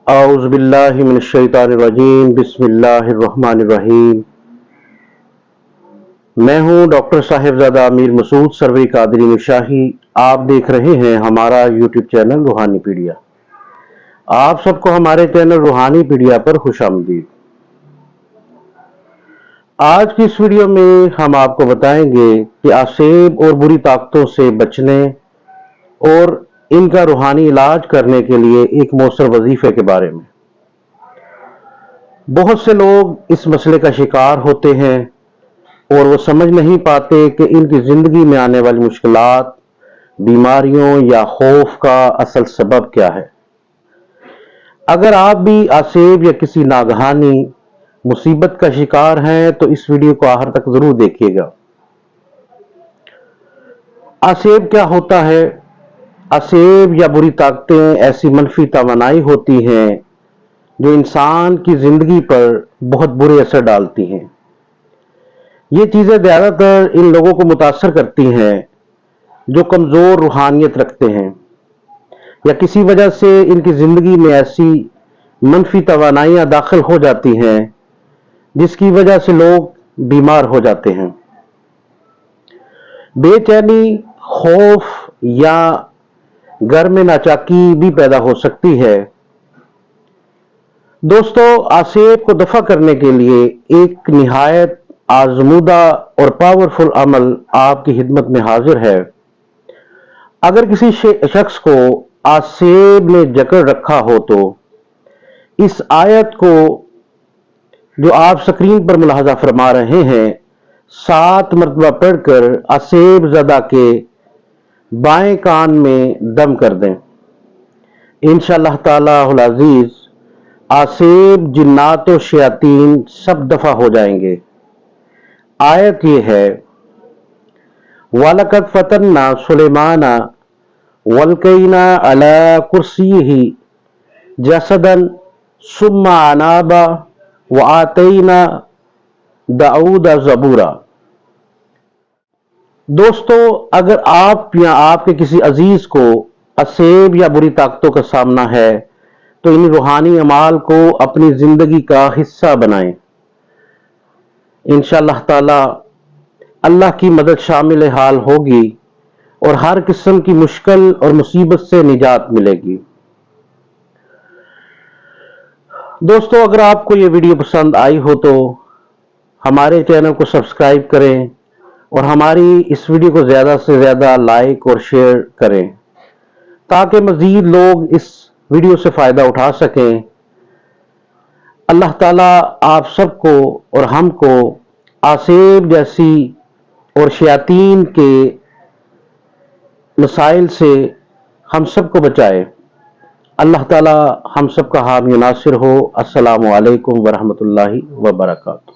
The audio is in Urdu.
اعوذ باللہ من الشیطان الرجیم بسم اللہ الرحمن الرحیم۔ میں ہوں ڈاکٹر صاحبزادہ امیر مسعود سروری قادری مشاہی۔ آپ دیکھ رہے ہیں ہمارا یوٹیوب چینل روحانی پیڈیا۔ آپ سب کو ہمارے چینل روحانی پیڈیا پر خوش آمدید۔ آج کی اس ویڈیو میں ہم آپ کو بتائیں گے کہ آسیب اور بری طاقتوں سے بچنے اور ان کا روحانی علاج کرنے کے لیے ایک مؤثر وظیفے کے بارے میں۔ بہت سے لوگ اس مسئلے کا شکار ہوتے ہیں اور وہ سمجھ نہیں پاتے کہ ان کی زندگی میں آنے والی مشکلات، بیماریوں یا خوف کا اصل سبب کیا ہے۔ اگر آپ بھی آسیب یا کسی ناگہانی مصیبت کا شکار ہیں تو اس ویڈیو کو آخر تک ضرور دیکھیے گا۔ آسیب کیا ہوتا ہے؟ آسیب یا بری طاقتیں ایسی منفی توانائی ہوتی ہیں جو انسان کی زندگی پر بہت برے اثر ڈالتی ہیں۔ یہ چیزیں زیادہ تر ان لوگوں کو متاثر کرتی ہیں جو کمزور روحانیت رکھتے ہیں یا کسی وجہ سے ان کی زندگی میں ایسی منفی توانائیاں داخل ہو جاتی ہیں جس کی وجہ سے لوگ بیمار ہو جاتے ہیں۔ بے چینی، خوف یا گھر میں ناچاکی بھی پیدا ہو سکتی ہے۔ دوستو، آسیب کو دفع کرنے کے لیے ایک نہایت آزمودہ اور پاورفل عمل آپ کی خدمت میں حاضر ہے۔ اگر کسی شخص کو آسیب نے جکڑ رکھا ہو تو اس آیت کو جو آپ سکرین پر ملاحظہ فرما رہے ہیں 7 مرتبہ پڑھ کر آسیب زدہ کے بائیں کان میں دم کر دیں۔ انشاءاللہ تعالی العزیز آسیب، جنات و شیاطین سب دفع ہو جائیں گے۔ آیت یہ ہے: وَلَقَدْ فَتَنَّا سُلَيْمَانَ وَأَلْقَيْنَا عَلَى كُرْسِيِّهِ جَسَدًا ثُمَّ أَنَابَ وَآتَيْنَا دَاؤُدَ زَبُورًا۔ دوستو، اگر آپ یا آپ کے کسی عزیز کو آسیب یا بری طاقتوں کا سامنا ہے تو ان روحانی اعمال کو اپنی زندگی کا حصہ بنائیں۔ انشاءاللہ تعالی اللہ کی مدد شامل حال ہوگی اور ہر قسم کی مشکل اور مصیبت سے نجات ملے گی۔ دوستو، اگر آپ کو یہ ویڈیو پسند آئی ہو تو ہمارے چینل کو سبسکرائب کریں اور ہماری اس ویڈیو کو زیادہ سے زیادہ لائک اور شیئر کریں تاکہ مزید لوگ اس ویڈیو سے فائدہ اٹھا سکیں۔ اللہ تعالیٰ آپ سب کو اور ہم کو آسیب جیسی اور شیاطین کے مسائل سے ہم سب کو بچائے۔ اللہ تعالیٰ ہم سب کا حامی و ناصر ہو۔ السلام علیکم ورحمۃ اللہ وبرکاتہ۔